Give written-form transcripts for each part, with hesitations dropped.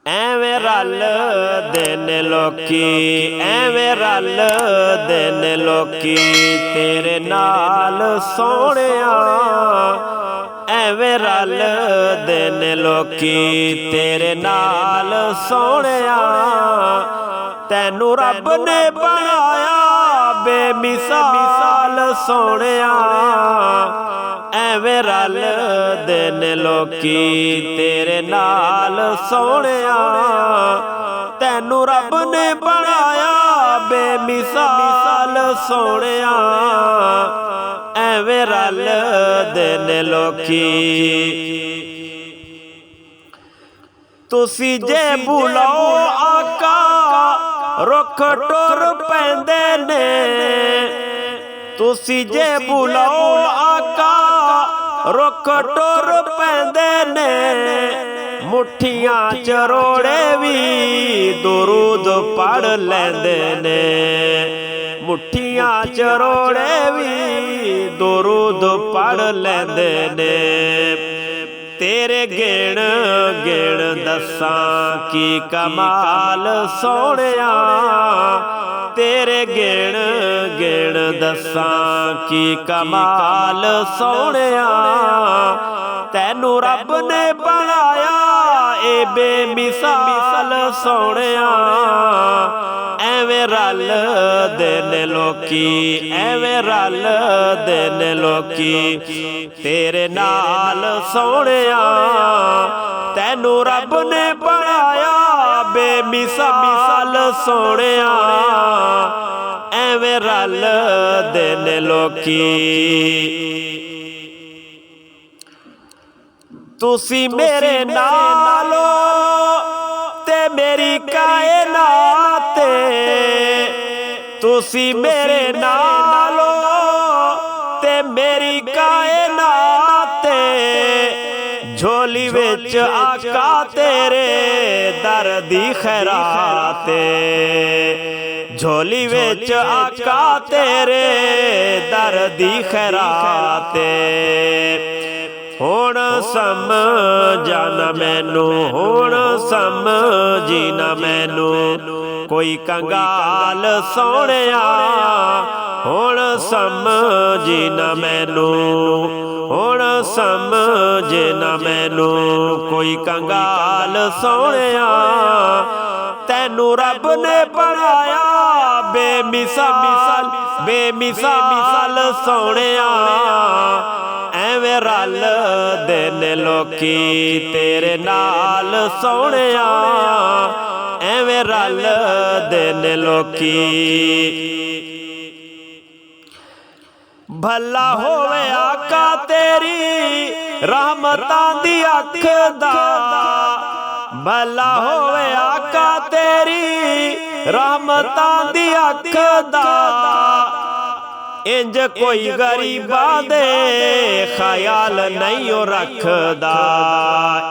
ਐਵੇਂ ਰਲਦੇ ਨੇ ਲੋਕੀ, ਐਵੇਂ ਰਲਦੇ ਨੇ ਲੋਕੀ ਤੇਰੇ ਨਾਲ ਸੋਹਣਿਆ, ਐਵੇਂ ਰਲਦੇ ਨੇ ਲੋਕੀ ਤੇਰੇ ਨਾਲ ਸੋਹਣਿਆ। ਤੈਨੂੰ ਰੱਬ ਨੇ ਬਣਾਇਆ ਬੇਮਿਸਾਲ ਸੋਹਣਿਆ, ਐਵੇਂ ਰਲਦੇ ਨੇ ਲੋਕੀ ਤੇਰੇ ਨਾਲ ਸੋਹਣਿਆ। ਤੈਨੂੰ ਰੱਬ ਨੇ ਬਣਾਇਆ ਬੇਮਿਸਾਲ ਸੋਹਣਿਆ, ਐਵੇਂ ਰਲਦੇ ਨੇ ਲੋਕੀ। ਤੁਸੀਂ ਜੇ ਬੁਲਾਓ ਆਕਾ ਰੁੱਖ ਟੁਰ ਪੈਂਦੇ ਨੇ, ਤੁਸੀਂ ਜੇ ਬੁਲਾਓ ਆਕਾ ਰੁੱਖ ਟੁਰ ਪੈਂਦੇ ਨੇ। ਮੁੱਠੀਆਂ ਚ ਰੋੜੇ ਵੀ ਦੁਰੂਦ ਪੜ੍ਹ ਲੈਂਦੇ ਨੇ, ਮੁੱਠੀਆਂ ਚ ਰੋੜੇ ਵੀ ਦੁਰੂਦ ਪੜ੍ਹ ਲੈਂਦੇ ਨੇ। ਤੇਰੇ ਗਿਣ ਗਿਣ ਦੱਸਾਂ ਕੀ ਕਮਾਲ ਸੋਹਣਿਆ, ਤੇਰੇ ਗਿਣ ਗਿਣ ਦੱਸਾਂ ਕੀ ਕਮਾਲ ਸੋਹਣਿਆ। ਤੈਨੂੰ ਰੱਬ ਨੇ ਬਣਾਇਆ ਏ ਬੇਮਿਸਾਲ ਸੋਹਣਿਆ, ਐਵੇਂ ਰਲਦੇ ਨੇ ਲੋਕੀ, ਐਵੇਂ ਰਲਦੇ ਨੇ ਲੋਕੀ ਤੇਰੇ ਨਾਲ ਸੋਹਣਿਆ। ਤੈਨੂੰ ਰੱਬ ਨੇ ਬਣਾਇਆ ਬੇਮਿਸਾਲ ਸੋਹਣਿਆ, ਐਵੇਂ ਰਲਦੇ ਨੇ ਲੋਕੀ। ਤੁਸੀਂ ਮੇਰੇ ਨਾਲੋਂ ਤੇ ਮੇਰੀ ਕਾਇਨਾਤ, ਤੁਸੀਂ ਮੇਰੇ ਨਾਲੋਂ ਤੇ ਮੇਰੀ ਕਾਇਨਾਤ। ਝੋਲੀ ਵਿੱਚ ਆਕਾ ਤੇਰੇ ਦਰ ਦੀ ਖੈਰਾਤ, ਝੋਲੀ ਵਿੱਚ ਆਕਾ ਤੇਰੇ ਦਰ ਦੀ ਖੈਰਾਤ। ਹੁਣ ਸਮਝਾ ਨਾ ਮੈਨੂੰ, ਹੁਣ ਸਮਝੀ ਨਾ ਮੈਨੂੰ ਕੋਈ ਕੰਗਾਲ ਸੋਹਣਿਆ। ਹੁਣ ਸਮਝੀ ਨਾ ਮੈਨੂੰ, ਹੁਣ ਸਮਝ ਨਾ ਮੈਨੂੰ ਕੋਈ ਕੰਗਾਲ ਸੋਹਣਿਆ। ਤੈਨੂੰ ਰੱਬ ਨੇ ਬਣਾਇਆ ਬੇਮਿਸਾਲ ਬੇਮਿਸਾਲ ਸੋਹਣਿਆ, ਐਵੇਂ ਰਲਦੇ ਨੇ ਲੋਕੀ ਤੇਰੇ ਨਾਲ ਸੋਹਣਿਆ, ਐਵੇਂ ਰਲਦੇ ਨੇ ਲੋਕੀ। ਭਲਾ ਹੋਵੇ ਆਕਾ ਤੇਰੀ ਰਹਿਮਤਾਂ ਦੀ ਅੱਖ ਦਾ, ਭਲਾ ਹੋਵੇ ਆਕਾ ਤੇਰੀ ਰਹਿਮਤਾਂ ਦੀ ਅੱਖ ਦਾ। ਇੰਜ ਕੋਈ ਗਰੀਬਾਂ ਦੇ ਖਿਆਲ ਨਹੀਂ ਉਹ ਰੱਖਦਾ,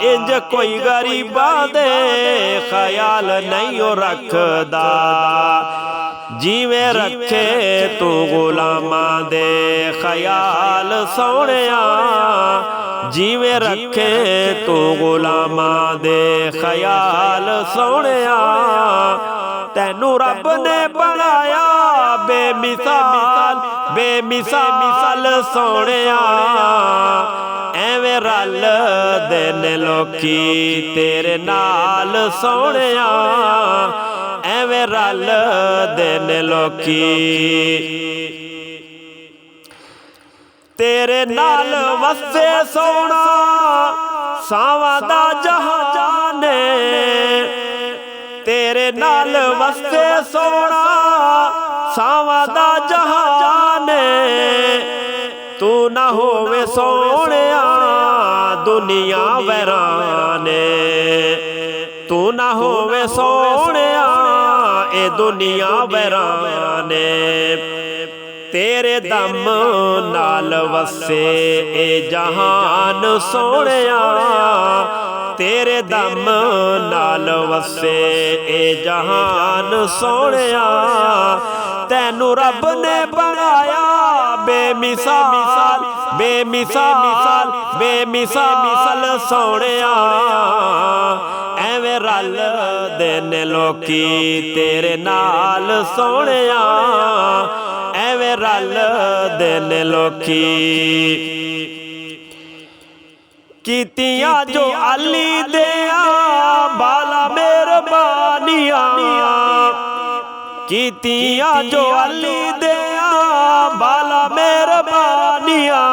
ਇੰਜ ਕੋਈ ਗਰੀਬਾਂ ਦੇ ਖਿਆਲ ਨਹੀਂ ਉਹ ਰੱਖਦਾ। ਜਿਵੇਂ ਰੱਖੇ ਤੂੰ ਗੁਲਾਮਾਂ ਦੇ ਖਿਆਲ ਸੋਹਣਿਆ, ਜਿਵੇਂ ਰੱਖੇ ਤੂੰ ਗੁਲਾਮਾਂ ਦੇ ਖਿਆਲ ਸੋਹਣਿਆ। ਤੈਨੂੰ ਰੱਬ ਨੇ ਬਣਾਇਆ ਬੇਮਿਸਾਲ ਬੇਮਿਸਾਲ ਸੋਹਣਿਆ, ਐਵੇਂ ਰਲਦੇ ਨੇ ਲੋਕੀ ਤੇਰੇ ਨਾਲ ਸੋਹਣਿਆ, ਐਵੇਂ ਰਲਦੇ ਨੇ ਲੋਕੀ। ਤੇਰੇ ਨਾਲ ਵਸੇ ਸੋਹਣਾ ਸਾਵਾਂ ਦਾ ਜਹਾਨ, ਤੇਰੇ ਨਾਲ ਵਸੇ ਸੋਹਣਾ ਸਾਵਾਂ ਦਾ ਜਹਾਨ। ਤੂੰ ਨਾ ਹੋਵੇ ਸੋਹਣਿਆ ਦੁਨੀਆ ਵੈਰਾਨ, ਤੂੰ ਨਾ ਹੋਵੇ ਸੋਹਣਿਆ ਇਹ ਦੁਨੀਆ ਵੈਰਾਨ। ਤੇਰੇ ਦਮ ਨਾਲ ਵਸੇ ਇਹ ਜਹਾਨ ਸੋਹਣਿਆ, ਤੇਰੇ ਦਮ ਨਾਲ ਵਸੇ ਇਹ ਜਹਾਨ ਸੋਹਣਿਆ। ਤੈਨੂੰ ਰੱਬ ਨੇ ਬਣਾਇਆ ਬੇਮਿਸਾਲ ਬੇਮਿਸਾਲ ਬੇਮਿਸਾਲ ਸੋਹਣਿਆ, ਐਵੇਂ रलदे ने लोकी तेरे नाल सोहणिया, एवें रलदे ने लोकी। कीतियां जो अली दिया बाला मेहरबानिया, कीतियां जो अली दिया बाला मेहरबानिया।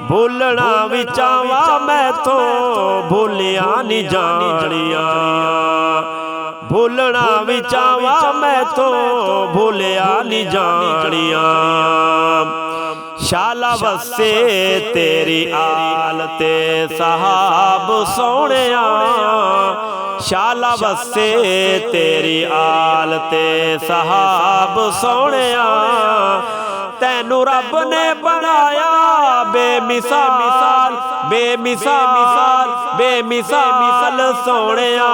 भूलना भी चावा मैं तो भूलिया नहीं जानिया, भूलना भी चावा मैं तो भूलिया नहीं जानिया। शाला वसे तेरी आल ते साहब सोहणिया, शाला वसे तेरी आल ते साहब सोहणिया। तैनू रब ने बनाया बेमिसाल बेमिसाल बेमिसाल सोहणिया,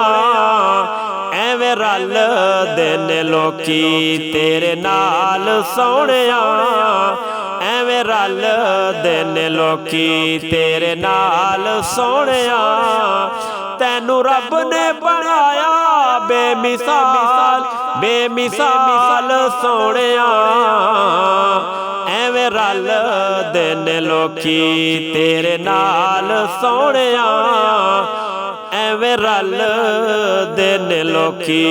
एवें रलदे ने लोकी तेरे नाल सोहणिया, एवें रलदे ने लोकी तेरे नाल सोहणिया। तैनू रब ने बनाया बेमिसाल बेमिसाल सोहणिया, एवें रलदे ने लोकी तेरे नाल सोहणिया, एवें रलदे ने लोकी।